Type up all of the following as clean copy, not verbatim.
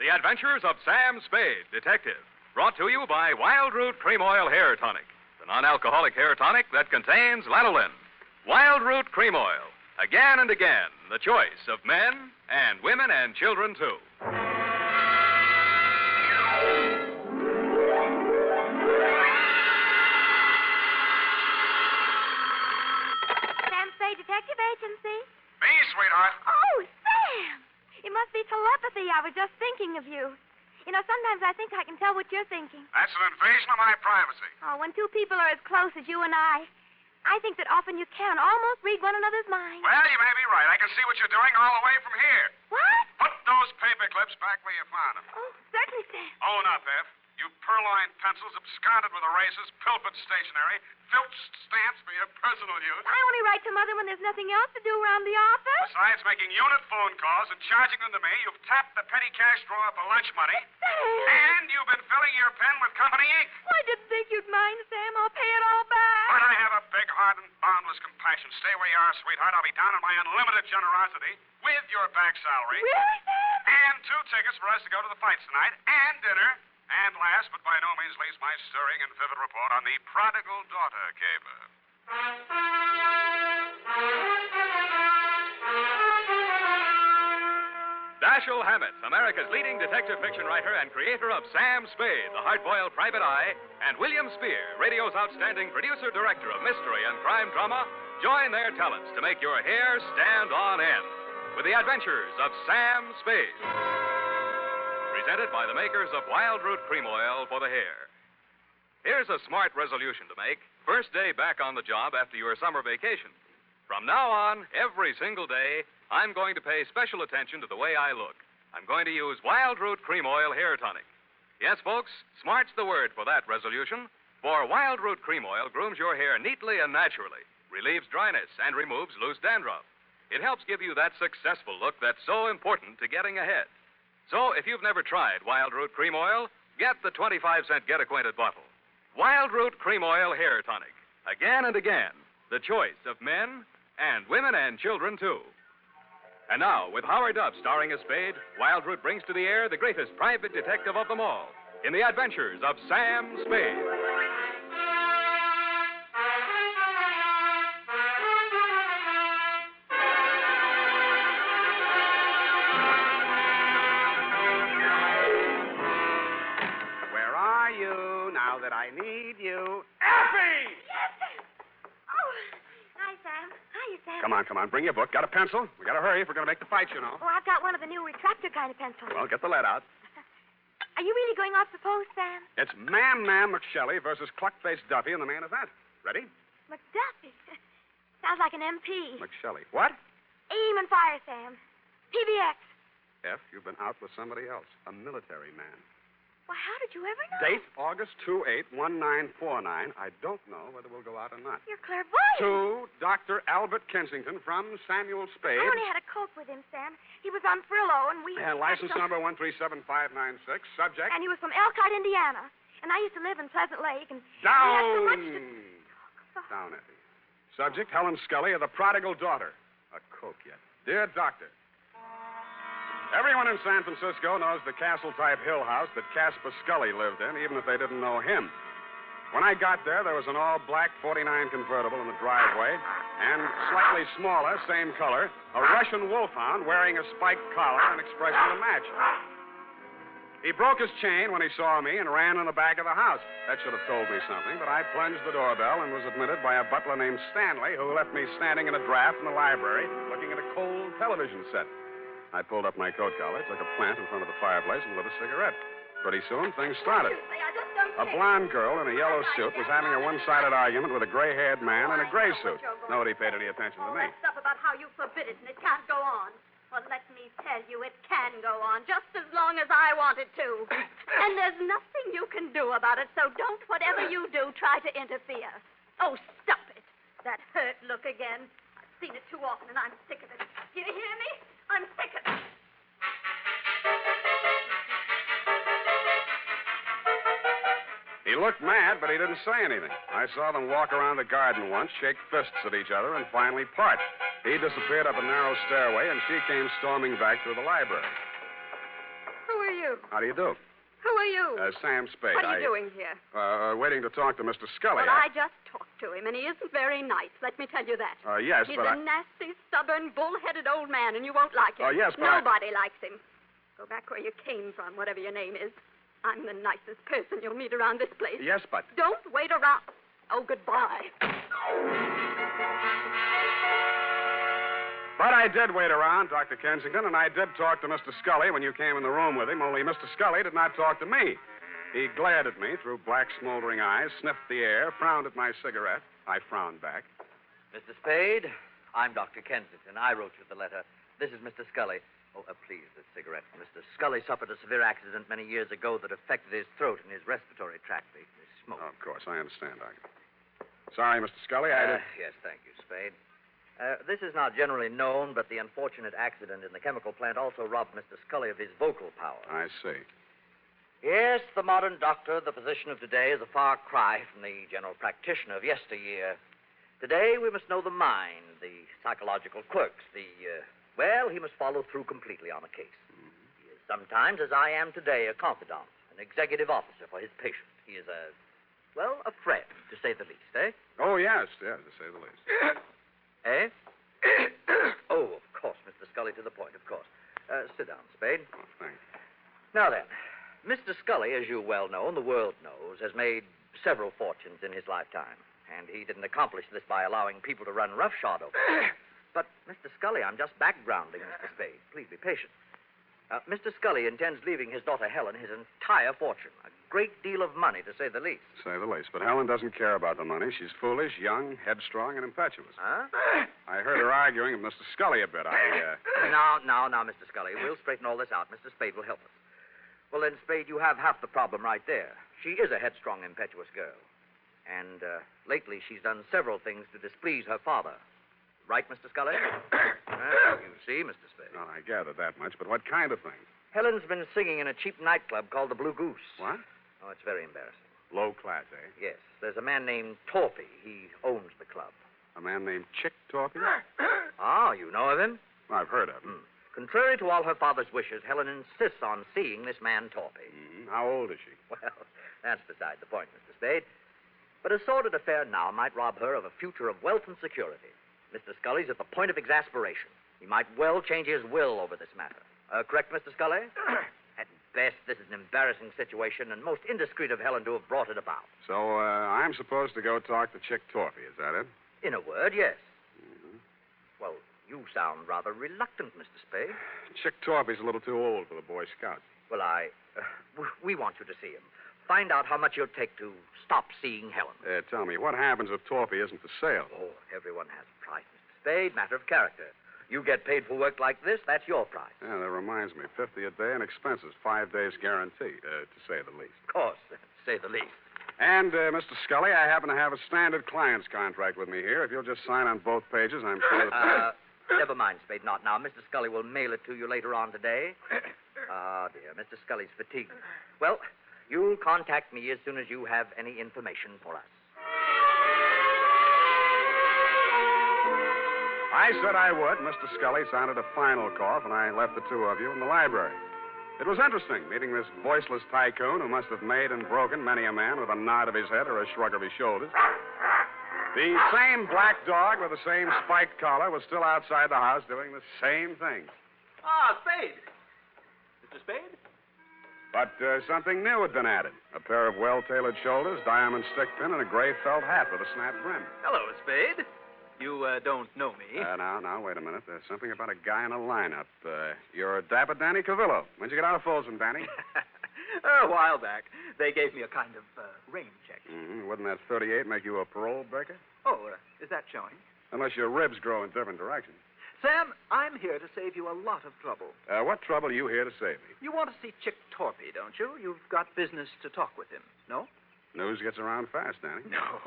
The Adventures of Sam Spade, Detective. Brought to you by Wild Root Cream Oil Hair Tonic, the non-alcoholic hair tonic that contains lanolin. Wild Root Cream Oil. Again and again, the choice of men and women and children, too. Sam Spade Detective Agency. Me, sweetheart. Oh, Sam! It must be telepathy. I was just thinking of you. You know, sometimes I think I can tell what you're thinking. That's an invasion of my privacy. Oh, when two people are as close as you and I think that often you can almost read one another's minds. Well, you may be right. I can see what you're doing all the way from here. What? Put those paper clips back where you found them. Oh, certainly, Sam. Own up, F. You purloined pencils absconded with erasers, pilfered stationery, filched stamps for your personal use. I only write to Mother when there's nothing else to do around the office. Besides making unit phone calls and charging them to me, you've tapped the petty cash drawer for lunch money. Sam! And you've been filling your pen with company ink. I didn't think you'd mind, Sam. I'll pay it all back. But I have a big heart and boundless compassion. Stay where you are, sweetheart. I'll be down on my unlimited generosity with your back salary. Really, Sam? And 2 tickets for us to go to the fights tonight, and dinner. And last, but by no means least, my stirring and vivid report on the Prodigal Daughter caper. Dashiell Hammett, America's leading detective fiction writer and creator of Sam Spade, the hard-boiled private eye, and William Spier, radio's outstanding producer-director of mystery and crime drama, join their talents to make your hair stand on end with the Adventures of Sam Spade. Presented by the makers of Wild Root Cream Oil for the hair. Here's a smart resolution to make. First day back on the job after your summer vacation. From now on, every single day, I'm going to pay special attention to the way I look. I'm going to use Wild Root Cream Oil Hair Tonic. Yes, folks, smart's the word for that resolution. For Wild Root Cream Oil grooms your hair neatly and naturally, relieves dryness, and removes loose dandruff. It helps give you that successful look that's so important to getting ahead. So, if you've never tried Wild Root Cream Oil, get the 25-cent get-acquainted bottle. Wild Root Cream Oil Hair Tonic. Again and again, the choice of men and women and children, too. And now, with Howard Duff starring as Spade, Wild Root brings to the air the greatest private detective of them all in the Adventures of Sam Spade. That I need you. Effie! Yes, Sam. Oh, hi, Sam. Hiya, Sam. Come on. Bring your book. Got a pencil? We got to hurry if we're going to make the fight, you know. Oh, I've got one of the new retractor kind of pencils. Well, get the lead out. Are you really going off the post, Sam? It's Ma'am McShelly versus Cluck-Faced Duffy in the main event. Ready? McDuffie. Sounds like an MP. McShelly. What? Aim and fire, Sam. PBX. F, you've been out with somebody else. A military man. Well, how did you ever know? Date, August 28-1949. I don't know whether we'll go out or not. You're clairvoyant. To Dr. Albert Kensington from Samuel Spade. I only had a coke with him, Sam. He was on Frillo, and we... And license number 137596. Subject? And he was from Elkhart, Indiana. And I used to live in Pleasant Lake, and... Down! We had so much to... Down, Effie. Subject, Helen Scully of the Prodigal Daughter. A coke yet. Dear Doctor, everyone in San Francisco knows the castle-type hill house that Caspar Scully lived in, even if they didn't know him. When I got there was an all-black 49 convertible in the driveway, and slightly smaller, same color, a Russian wolfhound wearing a spiked collar and expression to match. He broke his chain when he saw me and ran in the back of the house. That should have told me something, but I plunged the doorbell and was admitted by a butler named Stanley, who left me standing in a draft in the library looking at a cold television set. I pulled up my coat collar, took a plant in front of the fireplace, and lit a cigarette. Pretty soon, things started. A blonde girl in a yellow suit was having a one-sided argument with a gray-haired man in a gray suit. Nobody paid any attention to me. That stuff about how you forbid it and it can't go on. Well, let me tell you, it can go on just as long as I want it to. And there's nothing you can do about it, so don't, whatever you do, try to interfere. Oh, stop it. That hurt look again. I've seen it too often, and I'm sick of it. Do you hear me? I'm sick of it. He looked mad, but he didn't say anything. I saw them walk around the garden once, shake fists at each other, and finally part. He disappeared up a narrow stairway, and she came storming back through the library. Who are you? you? How do you do? Who are you? Sam Spade. What are you doing here? Waiting to talk to Mr. Scully. Well, I just talked to him, and he isn't very nice. Let me tell you that. Yes, He's but a nasty, stubborn, bull-headed old man, and you won't like him. yes, but Nobody likes him. Go back where you came from, whatever your name is. I'm the nicest person you'll meet around this place. Yes, but... Don't wait around. Oh, goodbye. But I did wait around, Dr. Kensington, and I did talk to Mr. Scully when you came in the room with him, only Mr. Scully did not talk to me. He glared at me through black, smoldering eyes, sniffed the air, frowned at my cigarette. I frowned back. Mr. Spade, I'm Dr. Kensington. I wrote you the letter. This is Mr. Scully. Oh, please, this cigarette. Mr. Scully suffered a severe accident many years ago that affected his throat and his respiratory tract. He smoked. Oh, of course, I understand, Doctor. Sorry, Mr. Scully, I did... Yes, thank you, Spade. This is not generally known, but the unfortunate accident in the chemical plant also robbed Mr. Scully of his vocal power. I see. Yes, the modern doctor, the physician of today, is a far cry from the general practitioner of yesteryear. Today, we must know the mind, the psychological quirks, well, he must follow through completely on a case. Mm-hmm. He is sometimes, as I am today, a confidant, an executive officer for his patient. He is a friend, to say the least, eh? Oh, yes, to say the least. Eh? Oh, of course, Mr. Scully, to the point, of course. Sit down, Spade. Oh, thanks. Now then, Mr. Scully, as you well know, and the world knows, has made several fortunes in his lifetime. And he didn't accomplish this by allowing people to run roughshod over him. But, Mr. Scully, I'm just backgrounding Mr. Spade. Please be patient. Mr. Scully intends leaving his daughter Helen his entire fortune. A great deal of money, to say the least. Say the least. But Helen doesn't care about the money. She's foolish, young, headstrong, and impetuous. Huh? I heard her arguing with Mr. Scully a bit. Now, Mr. Scully. We'll straighten all this out. Mr. Spade will help us. Well, then, Spade, you have half the problem right there. She is a headstrong, impetuous girl. And lately she's done several things to displease her father. Right, Mr. Scully? You see, Mr. Spade. Well, I gathered that much, but what kind of thing? Helen's been singing in a cheap nightclub called the Blue Goose. What? Oh, it's very embarrassing. Low class, eh? Yes. There's a man named Torpy. He owns the club. A man named Chick Torpy? Oh, you know of him? I've heard of him. Contrary to all her father's wishes, Helen insists on seeing this man Torpy. Mm-hmm. How old is she? Well, that's beside the point, Mr. Spade. But a sordid affair now might rob her of a future of wealth and security. Mr. Scully's at the point of exasperation. He might well change his will over this matter. Correct, Mr. Scully? At best, this is an embarrassing situation, and most indiscreet of Helen to have brought it about. So, I'm supposed to go talk to Chick Torpy, is that it? In a word, yes. Mm-hmm. Well, you sound rather reluctant, Mr. Spade. Chick Torpy's a little too old for the Boy Scouts. Well, we want you to see him. Find out how much you'll take to stop seeing Helen. Tell me, what happens if Torpy isn't for sale? Oh, everyone has a price, Mr. Spade. Matter of character. You get paid for work like this, that's your price. Yeah, that reminds me. 50 a day and expenses. 5 days guaranteed, to say the least. Of course, to say the least. And, Mr. Scully, I happen to have a standard client's contract with me here. If you'll just sign on both pages, I'm sure that... Never mind, Spade, not now. Mr. Scully will mail it to you later on today. Ah, dear, Mr. Scully's fatigued. Well, you'll contact me as soon as you have any information for us. I said I would. Mr. Scully sounded a final cough, and I left the two of you in the library. It was interesting, meeting this voiceless tycoon who must have made and broken many a man with a nod of his head or a shrug of his shoulders. The same black dog with the same spiked collar was still outside the house doing the same thing. Ah, Spade. Mr. Spade? But something new had been added. A pair of well-tailored shoulders, diamond stick pin, and a gray felt hat with a snap brim. Hello, Spade. You don't know me. Now, wait a minute. There's something about a guy in a lineup. You're Dapper Danny Cavillo. When'd you get out of Folsom, Danny? A while back. They gave me a kind of rain check. Mm-hmm. Wouldn't that 38 make you a parole breaker? Oh, is that showing? Unless your ribs grow in different directions. Sam, I'm here to save you a lot of trouble. What trouble are you here to save me? You want to see Chick Torpy, don't you? You've got business to talk with him, no? News gets around fast, Danny. No.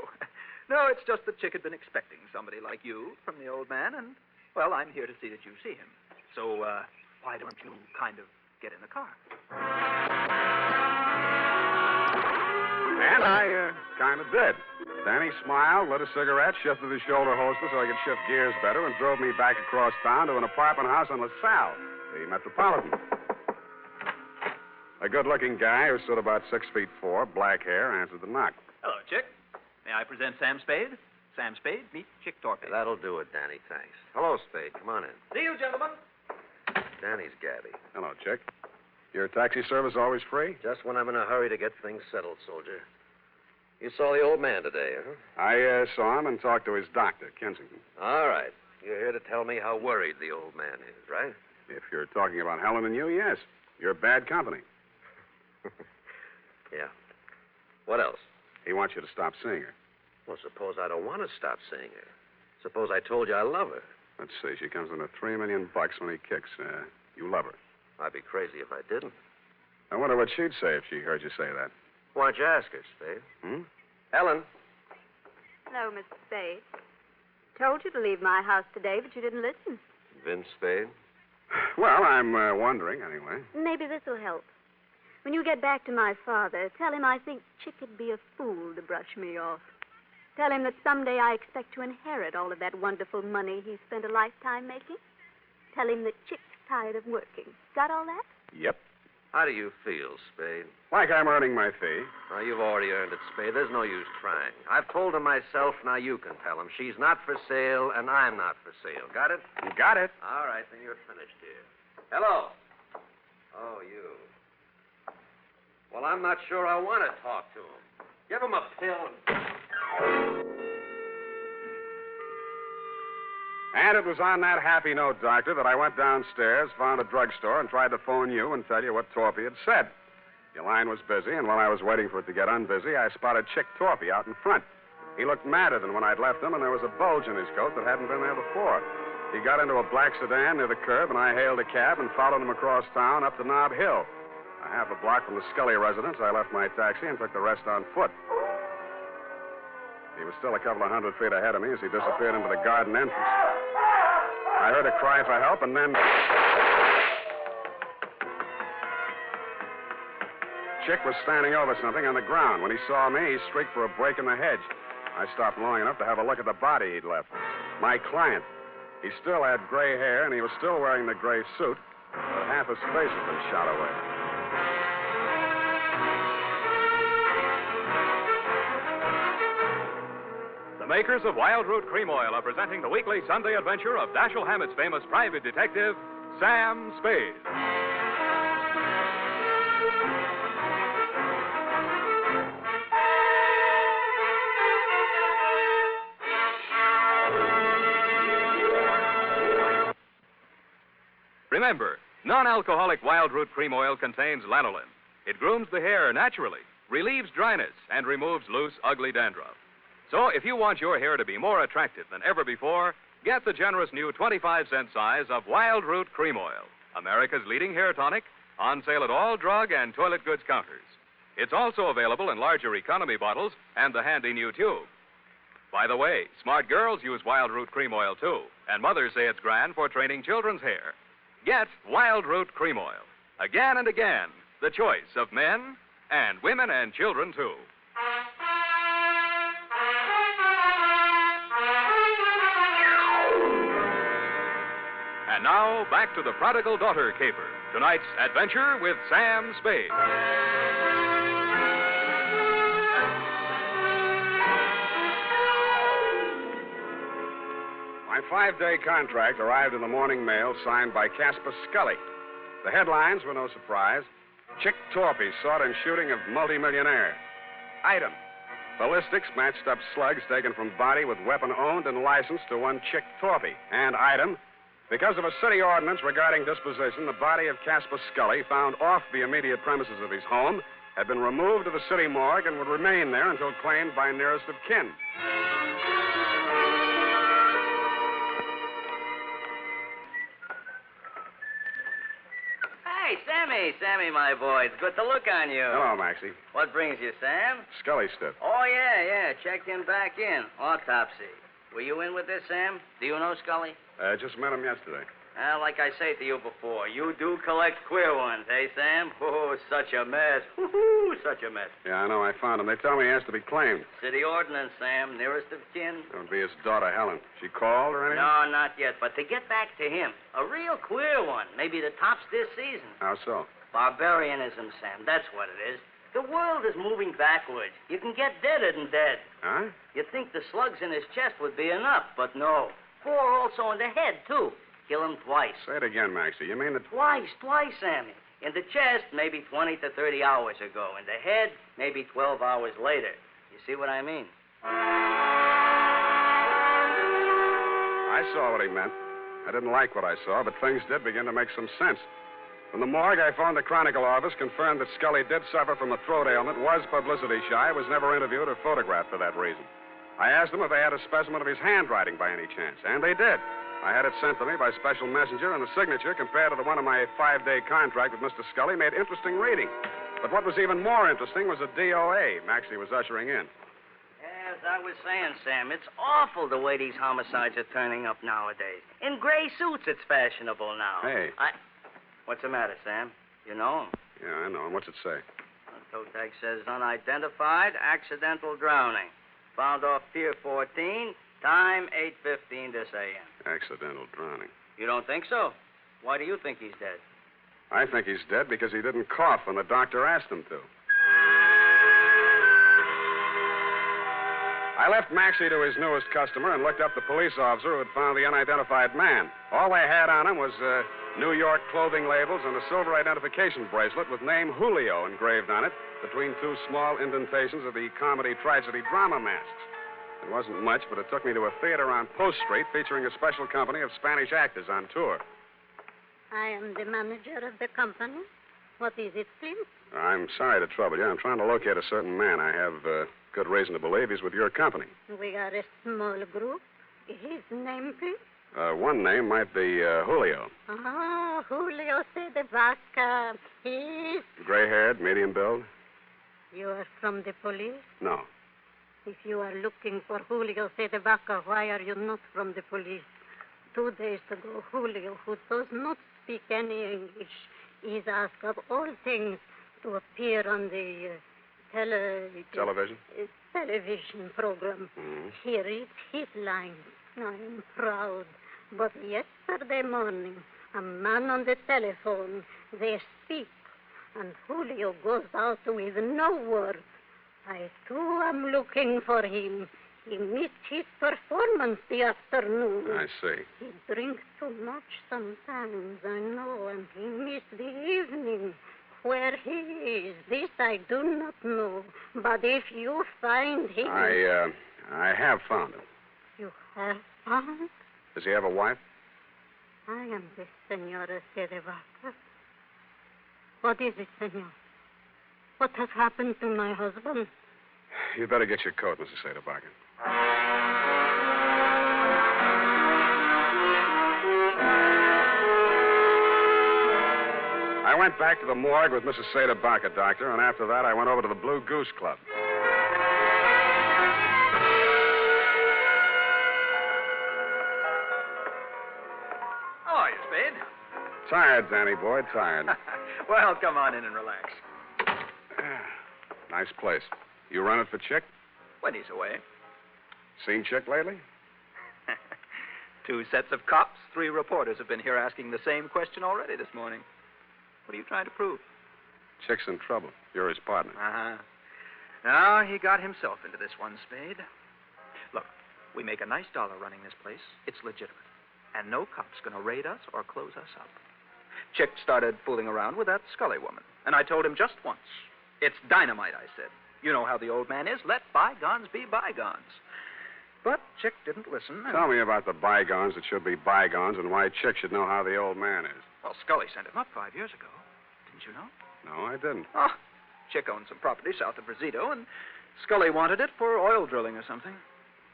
No, it's just that Chick had been expecting somebody like you from the old man, and, well, I'm here to see that you see him. So, why don't you kind of get in the car? And I kind of did. Danny smiled, lit a cigarette, shifted his shoulder holster so I could shift gears better, and drove me back across town to an apartment house on LaSalle, the Metropolitan. A good-looking guy who stood about 6'4", black hair, answered the knock. Hello, Chick. May I present Sam Spade? Sam Spade, meet Chick Torpy. That'll do it, Danny, thanks. Hello, Spade. Come on in. See you, gentlemen. Danny's Gabby. Hello, Chick. Your taxi service always free? Just when I'm in a hurry to get things settled, soldier. You saw the old man today, huh? I saw him and talked to his doctor, Kensington. All right. You're here to tell me how worried the old man is, right? If you're talking about Helen and you, yes. You're bad company. Yeah. What else? He wants you to stop seeing her. Well, suppose I don't want to stop seeing her. Suppose I told you I love her. Let's see. She comes in at $3 million when he kicks. You love her. I'd be crazy if I didn't. I wonder what she'd say if she heard you say that. Why don't you ask her, Spade? Helen. Hello, Mr. Spade. Told you to leave my house today, but you didn't listen. Vince Spade? Well, I'm wondering, anyway. Maybe this will help. When you get back to my father, tell him I think Chick would be a fool to brush me off. Tell him that someday I expect to inherit all of that wonderful money he spent a lifetime making. Tell him that Chick's tired of working. Got all that? Yep. How do you feel, Spade? Like I'm earning my fee. Now, you've already earned it, Spade. There's no use trying. I've told him myself, now you can tell him. She's not for sale, and I'm not for sale. Got it? You got it. All right, then you're finished here. Hello. Oh, you. Well, I'm not sure I want to talk to him. Give him a pill and... And it was on that happy note, Doctor, that I went downstairs, found a drugstore, and tried to phone you and tell you what Torpy had said. Your line was busy, and while I was waiting for it to get unbusy, I spotted Chick Torpy out in front. He looked madder than when I'd left him, and there was a bulge in his coat that hadn't been there before. He got into a black sedan near the curb, and I hailed a cab and followed him across town up to Nob Hill. A half a block from the Scully residence, I left my taxi and took the rest on foot. He was still a couple of 100 feet ahead of me as he disappeared into the garden entrance. I heard a cry for help, and then... Chick was standing over something on the ground. When he saw me, he shrieked for a break in the hedge. I stopped long enough to have a look at the body he'd left. My client. He still had gray hair, and he was still wearing the gray suit, but half his face had been shot away. The makers of Wild Root Cream Oil are presenting the weekly Sunday adventure of Dashiell Hammett's famous private detective, Sam Spade. Remember, non-alcoholic Wild Root Cream Oil contains lanolin. It grooms the hair naturally, relieves dryness, and removes loose, ugly dandruff. So if you want your hair to be more attractive than ever before, get the generous new 25-cent size of Wild Root Cream Oil, America's leading hair tonic, on sale at all drug and toilet goods counters. It's also available in larger economy bottles and the handy new tube. By the way, smart girls use Wild Root Cream Oil, too, and mothers say it's grand for training children's hair. Get Wild Root Cream Oil. Again and again, the choice of men and women and children, too. And now, back to the Prodigal Daughter caper. Tonight's adventure with Sam Spade. My 5-day contract arrived in the morning mail signed by Casper Scully. The headlines were no surprise. Chick Torpy sought in shooting of multimillionaire. Item: ballistics matched up slugs taken from body with weapon owned and licensed to one Chick Torpy. And item: because of a city ordinance regarding disposition, the body of Casper Scully, found off the immediate premises of his home, had been removed to the city morgue and would remain there until claimed by nearest of kin. Hey, Sammy, my boy. It's good to look on you. Hello, Maxie. What brings you, Sam? Scully stiff. Oh, yeah. Checked him back in. Autopsy. Were you in with this, Sam? Do you know Scully? Just met him yesterday. Like I say to you before, you do collect queer ones, eh, Sam? Oh, such a mess. Woo-hoo, such a mess. Yeah, I know. I found him. They tell me he has to be claimed. City ordinance, Sam. Nearest of kin. That would be his daughter, Helen. She called or anything? No, not yet. But to get back to him, a real queer one. Maybe the tops this season. How so? Barbarianism, Sam. That's what it is. The world is moving backwards. You can get deader than dead. Huh? You'd think the slugs in his chest would be enough, but no. 4 also in the head, too. Kill him twice. Say it again, Maxie. You mean that... Twice, Sammy. In the chest, maybe 20 to 30 hours ago. In the head, maybe 12 hours later. You see what I mean? I saw what he meant. I didn't like what I saw, but things did begin to make some sense. From the morgue, I phoned the Chronicle office, confirmed that Scully did suffer from a throat ailment, was publicity shy, was never interviewed or photographed for that reason. I asked them if they had a specimen of his handwriting by any chance, and they did. I had it sent to me by special messenger, and the signature, compared to the one of my 5-day contract with Mr. Scully, made interesting reading. But what was even more interesting was a DOA Maxie was ushering in. As I was saying, Sam, it's awful the way these homicides are turning up nowadays. In gray suits, it's fashionable now. Hey. What's the matter, Sam? You know him? Yeah, I know him. What's it say? The toe tag says unidentified, accidental drowning. Found off Pier 14, time 8:15 this a.m. Accidental drowning. You don't think so? Why do you think he's dead? I think he's dead because he didn't cough when the doctor asked him to. I left Maxie to his newest customer and looked up the police officer who had found the unidentified man. All they had on him was New York clothing labels and a silver identification bracelet with name Julio engraved on it between 2 small indentations of the comedy tragedy drama masks. It wasn't much, but it took me to a theater on Post Street featuring a special company of Spanish actors on tour. I am the manager of the company. What is it, please? I'm sorry to trouble you. I'm trying to locate a certain man. I have good reason to believe he's with your company. We are a small group. His name, please? One name might be Julio. Ah, Julio de Vaca. He's... Gray-haired, medium build? You are from the police? No. If you are looking for Julio de Vaca, why are you not from the police? 2 days ago, Julio, who does not speak any English, is asked of all things to appear on the television program. Mm-hmm. He reads his lines. I am proud. But yesterday morning, a man on the telephone, they speak, and Julio goes out with no word. I, too, am looking for him. He missed his performance the afternoon. I see. He drinks too much sometimes, I know, and he missed the evening. Where he is, this I do not know. But if you find him... I have found him. You have found? Does he have a wife? I am the Senora de Vaca. What is it, senor? What has happened to my husband? You'd better get your coat, Mrs. Saderbaka. I went back to the morgue with Mrs. Saderbaka, doctor, and after that I went over to the Blue Goose Club. How are you, Spade? Tired, Danny boy, tired. Well, come on in and relax. Nice place. You run it for Chick? When he's away. Seen Chick lately? 2 sets of cops, 3 reporters have been here asking the same question already this morning. What are you trying to prove? Chick's in trouble. You're his partner. Uh-huh. Now, he got himself into this one, Spade. Look, we make a nice dollar running this place. It's legitimate. And no cop's going to raid us or close us up. Chick started fooling around with that Scully woman. And I told him just once. It's dynamite, I said. You know how the old man is. Let bygones be bygones. But Chick didn't listen. Tell me about the bygones that should be bygones and why Chick should know how the old man is. Well, Scully sent him up 5 years ago. Didn't you know? No, I didn't. Oh, Chick owned some property south of Rosito, and Scully wanted it for oil drilling or something.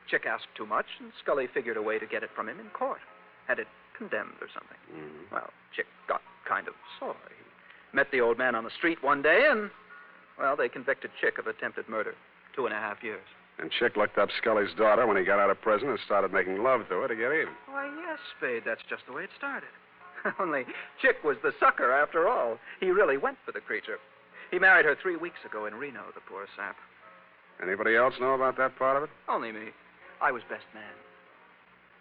Chick asked too much, and Scully figured a way to get it from him in court. Had it condemned or something. Mm-hmm. Well, Chick got kind of sore. He met the old man on the street one day, and, well, they convicted Chick of attempted murder. 2.5 years. And Chick looked up Scully's daughter when he got out of prison and started making love to her to get even. Why, yes, Spade, that's just the way it started. Only Chick was the sucker after all. He really went for the creature. He married her 3 weeks ago in Reno, the poor sap. Anybody else know about that part of it? Only me. I was best man.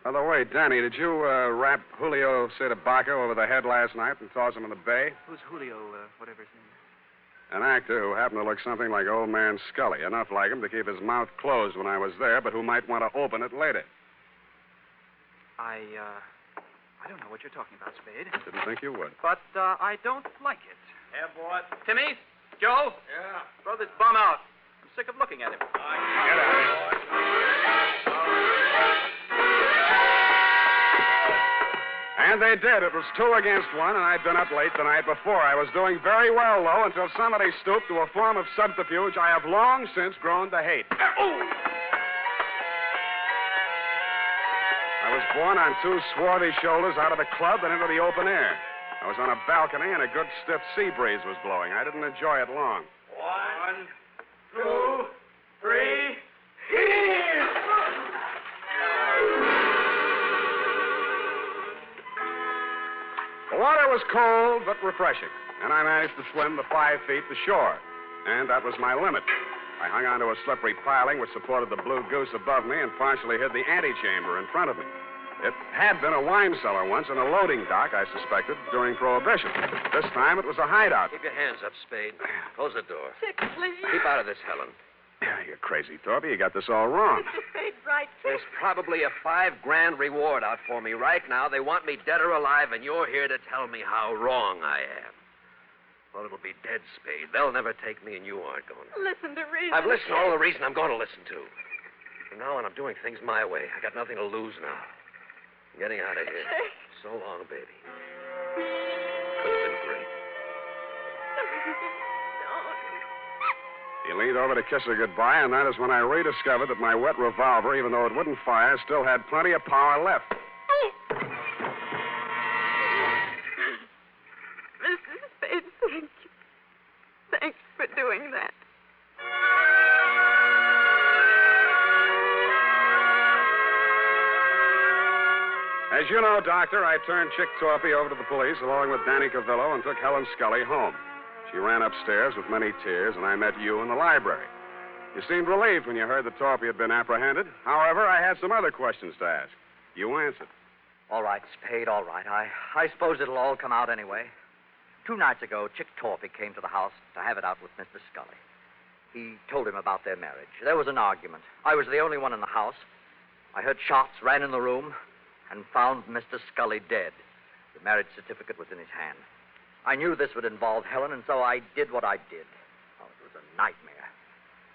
By the way, Danny, did you rap Julio Cedebaco over the head last night and toss him in the bay? Who's Julio, whatever his name is? An actor who happened to look something like Old Man Scully, enough like him to keep his mouth closed when I was there, but who might want to open it later. I don't know what you're talking about, Spade. Didn't think you would. But I don't like it. Yeah, boss. Timmy? Joe? Yeah. Throw this bum out. I'm sick of looking at him. Get out. And they did. It was 2 against 1, and I'd been up late the night before. I was doing very well, though, until somebody stooped to a form of subterfuge I have long since grown to hate. I was born on 2 swarthy shoulders out of the club and into the open air. I was on a balcony, and a good stiff sea breeze was blowing. I didn't enjoy it long. 1, 2, 3. Here! The water was cold but refreshing, and I managed to swim the 5 feet to shore. And that was my limit. I hung onto a slippery piling which supported the Blue Goose above me and partially hid the antechamber in front of me. It had been a wine cellar once and a loading dock, I suspected, during Prohibition. This time it was a hideout. Keep your hands up, Spade. Close the door. Chick, please. Keep out of this, Helen. You're crazy, Thorpe. You got this all wrong. Mr. Spade, right, Chick. There's probably a $5,000 reward out for me right now. They want me dead or alive, and you're here to tell me how wrong I am. Well, it'll be dead, Spade. They'll never take me, and you aren't going to. Listen to reason. I've listened to all the reason I'm going to listen to. From now on, I'm doing things my way. I got nothing to lose now. I'm getting out of here. So long, baby. Could have been great. He leaned over to kiss her goodbye, and that is when I rediscovered that my wet revolver, even though it wouldn't fire, still had plenty of power left. Mr. Spade, thank you. Thanks for doing that. As you know, Doctor, I turned Chick Torpy over to the police along with Danny Cavillo and took Helen Scully home. She ran upstairs with many tears, and I met you in the library. You seemed relieved when you heard that Torpy had been apprehended. However, I had some other questions to ask. You answered. All right, Spade, all right. I suppose it'll all come out anyway. 2 nights ago, Chick Torpy came to the house to have it out with Mr. Scully. He told him about their marriage. There was an argument. I was the only one in the house. I heard shots, ran in the room, and found Mr. Scully dead. The marriage certificate was in his hand. I knew this would involve Helen, and so I did what I did. Oh, it was a nightmare.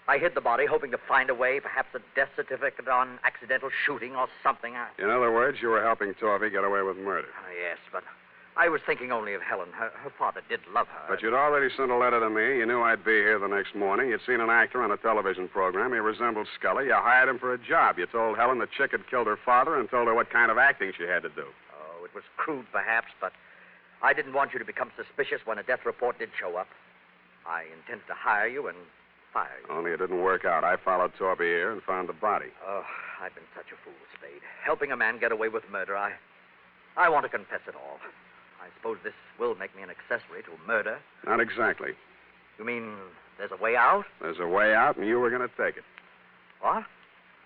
I hid the body, hoping to find a way, perhaps a death certificate on accidental shooting or something. In other words, you were helping Torpy get away with murder. Yes, but I was thinking only of Helen. Her father did love her. But you'd already sent a letter to me. You knew I'd be here the next morning. You'd seen an actor on a television program. He resembled Scully. You hired him for a job. You told Helen that Chick had killed her father and told her what kind of acting she had to do. Oh, it was crude, perhaps, but I didn't want you to become suspicious when a death report did show up. I intended to hire you and fire you. Only it didn't work out. I followed Torpy here and found the body. Oh, I've been such a fool, Spade. Helping a man get away with murder, I want to confess it all. I suppose this will make me an accessory to murder. Not exactly. You mean there's a way out? There's a way out, and you were going to take it. What?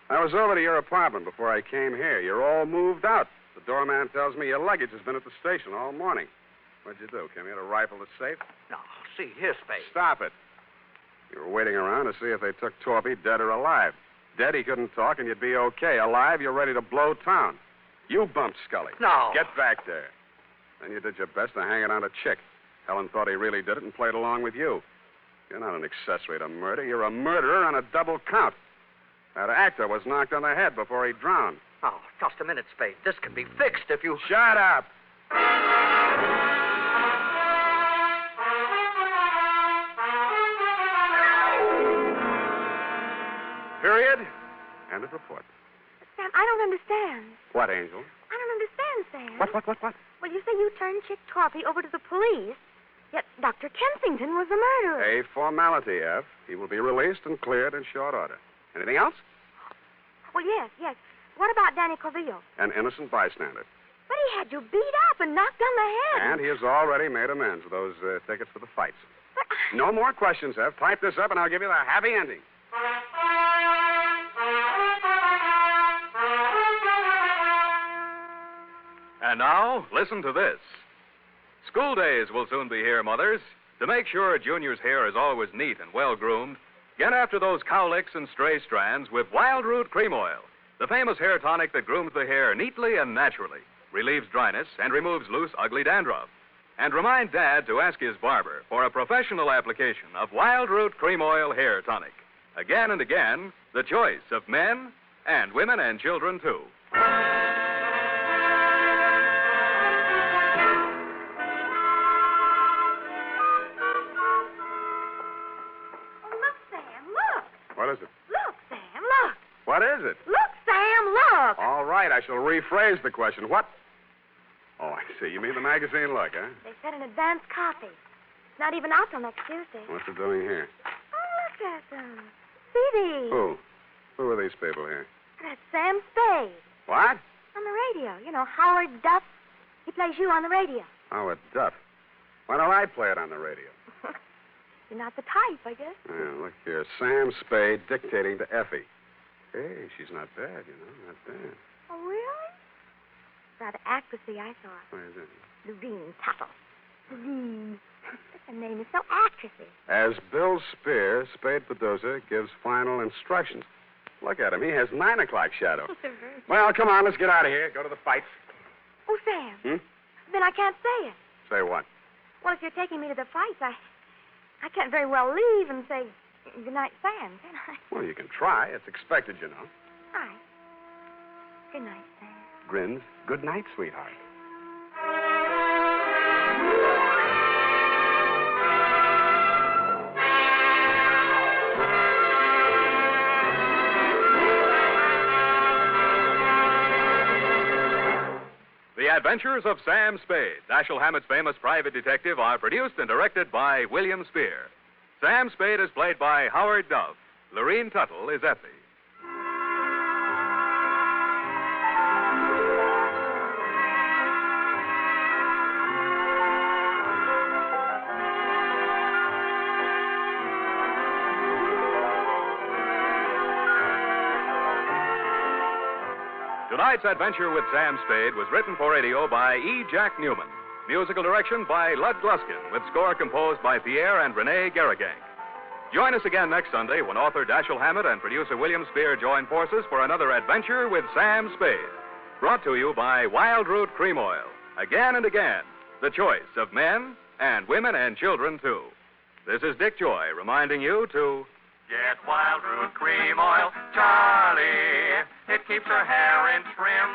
I was over to your apartment before I came here. You're all moved out. The doorman tells me your luggage has been at the station all morning. What'd you do? Came here to rifle the safe? No, see, here, Spade. Stop it. You were waiting around to see if they took Torpy dead or alive. Dead, he couldn't talk, and you'd be okay. Alive, you're ready to blow town. You bumped Scully. No. Get back there. Then you did your best to hang it on a Chick. Helen thought he really did it and played along with you. You're not an accessory to murder. You're a murderer on a double count. That actor was knocked on the head before he drowned. Oh, just a minute, Spade. This can be fixed if you... Shut up! Period. End of report. Sam, I don't understand. What, Angel? I don't understand, Sam. What? Well, you say you turned Chick Torpy over to the police, yet Dr. Kensington was the murderer. A formality, F. He will be released and cleared in short order. Anything else? Well, yes. What about Danny Cavillo? An innocent bystander. But he had you beat up and knocked on the head. And he has already made amends with those tickets for the fights. But No more questions, F. Type this up and I'll give you the happy ending. And now, listen to this. School days will soon be here, mothers. To make sure Junior's hair is always neat and well-groomed, get after those cowlicks and stray strands with Wild Root Cream Oil, the famous hair tonic that grooms the hair neatly and naturally, relieves dryness, and removes loose, ugly dandruff. And remind Dad to ask his barber for a professional application of Wild Root Cream Oil Hair Tonic. Again and again, the choice of men and women and children, too. What is it? Look, Sam, look. What is it? Look, Sam, look. All right, I shall rephrase the question. What? Oh, I see. You mean the magazine Look, huh? They said an advance copy. It's not even out till next Tuesday. What's it doing here? Oh, look at them. See these? Who? Who are these people here? That's Sam Spade. What? On the radio. You know, Howard Duff. He plays you on the radio. Howard Duff. Why don't I play it on the radio? You're not the type, I guess. Yeah, look here. Sam Spade dictating to Effie. Hey, she's not bad, you know. Not bad. Oh, really? Rather actressy, I thought. What is it? Lurene Tuttle. Lurene. The name is so actressy. As Bill Spier, Spade producer, gives final instructions. Look at him. He has 9 o'clock shadow. Well, come on. Let's get out of here. Go to the fight. Oh, Sam. Then I can't say it. Say what? Well, if you're taking me to the fights, I can't very well leave and say goodnight, Sam, can I? Well, you can try. It's expected, you know. All right. Good night, Sam. Grins. Good night, sweetheart. The Adventures of Sam Spade, Dashiell Hammett's famous private detective, are produced and directed by William Spier. Sam Spade is played by Howard Duff. Lurene Tuttle is Effie. Tonight's adventure with Sam Spade was written for radio by E. Jack Newman. Musical direction by Lud Gluskin, with score composed by Pierre and Renee Garrigank. Join us again next Sunday when author Dashiell Hammett and producer William Spier join forces for another adventure with Sam Spade. Brought to you by Wild Root Cream Oil. Again and again, the choice of men and women and children, too. This is Dick Joy reminding you to get Wild Root Cream Oil, Charlie. It keeps her hair in trim.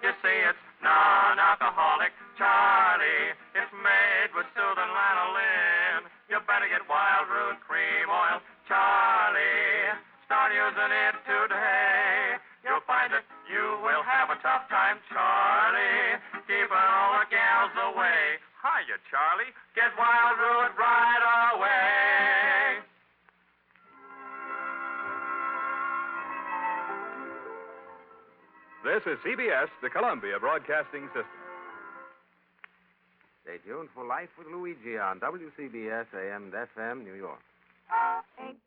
You see, it's non-alcoholic, Charlie. It's made with soothing lanolin. You better get Wild Root Cream Oil, Charlie. Start using it today. You'll find that you will have a tough time, Charlie. Keeping all the gals away. Hiya, Charlie. Get Wild Root right away. This is CBS, the Columbia Broadcasting System. Stay tuned for Life with Luigi on WCBS AM and FM, New York. Ain't